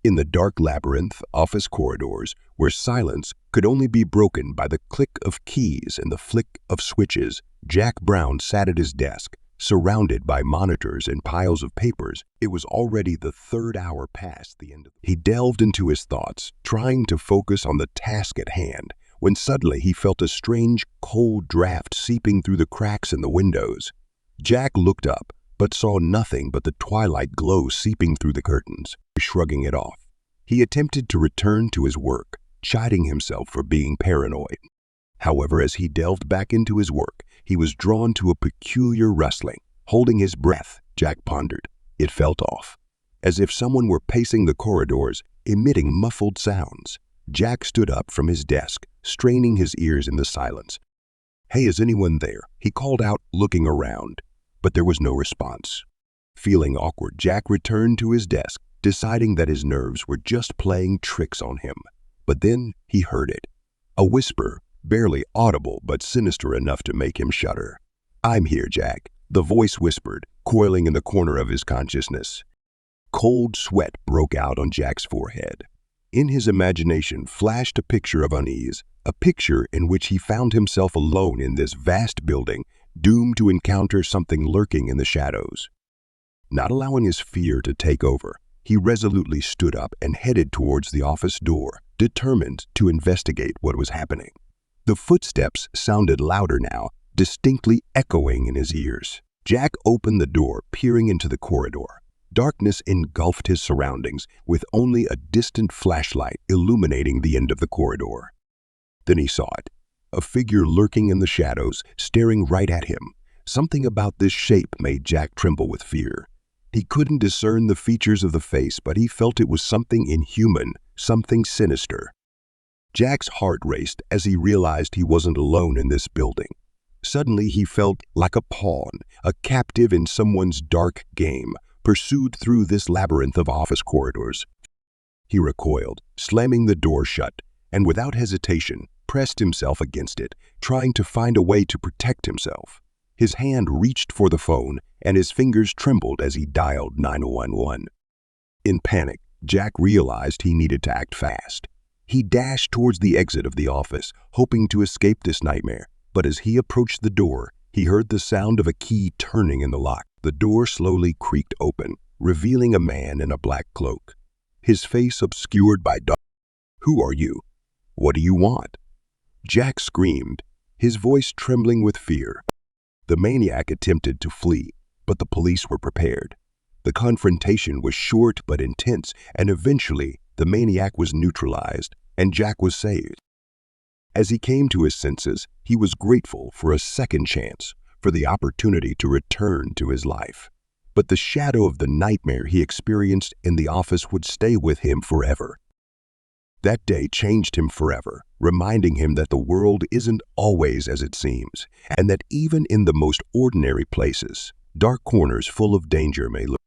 In the dark labyrinth office corridors, where silence could only be broken by the click of keys and the flick of switches, Jack Brown sat at his desk, surrounded by monitors and piles of papers. It was already the third hour past the end of the day. He delved into his thoughts, trying to focus on the task at hand, when suddenly he felt a strange, cold draft seeping through the cracks in the windows. Jack looked up, but saw nothing but the twilight glow seeping through the curtains. Shrugging it off, he attempted to return to his work, chiding himself for being paranoid. However, as he delved back into his work, he was drawn to a peculiar rustling. Holding his breath, Jack pondered. It felt off, as if someone were pacing the corridors, emitting muffled sounds. Jack stood up from his desk, straining his ears in the silence. "Hey, is anyone there?" he called out, looking around. But there was no response. Feeling awkward, Jack returned to his desk, deciding that his nerves were just playing tricks on him. But then he heard it. A whisper, barely audible but sinister enough to make him shudder. "I'm here, Jack," the voice whispered, coiling in the corner of his consciousness. Cold sweat broke out on Jack's forehead. In his imagination flashed a picture of unease, a picture in which he found himself alone in this vast building, doomed to encounter something lurking in the shadows. Not allowing his fear to take over, he resolutely stood up and headed towards the office door, determined to investigate what was happening. The footsteps sounded louder now, distinctly echoing in his ears. Jack opened the door, peering into the corridor. Darkness engulfed his surroundings, with only a distant flashlight illuminating the end of the corridor. Then he saw it. A figure lurking in the shadows, staring right at him. Something about this shape made Jack tremble with fear. He couldn't discern the features of the face, but he felt it was something inhuman, something sinister. Jack's heart raced as he realized he wasn't alone in this building. Suddenly he felt like a pawn, a captive in someone's dark game, pursued through this labyrinth of office corridors. He recoiled, slamming the door shut, and without hesitation, pressed himself against it, trying to find a way to protect himself. His hand reached for the phone, and his fingers trembled as he dialed 911. In panic, Jack realized he needed to act fast. He dashed towards the exit of the office, hoping to escape this nightmare, but as he approached the door, he heard the sound of a key turning in the lock. The door slowly creaked open, revealing a man in a black cloak, his face obscured by dark. "Who are you? What do you want?" Jack screamed, his voice trembling with fear. The maniac attempted to flee, but the police were prepared. The confrontation was short but intense, and eventually the maniac was neutralized, and Jack was saved. As he came to his senses, he was grateful for a second chance, for the opportunity to return to his life. But the shadow of the nightmare he experienced in the office would stay with him forever. That day changed him forever, reminding him that the world isn't always as it seems, and that even in the most ordinary places, dark corners full of danger may lurk.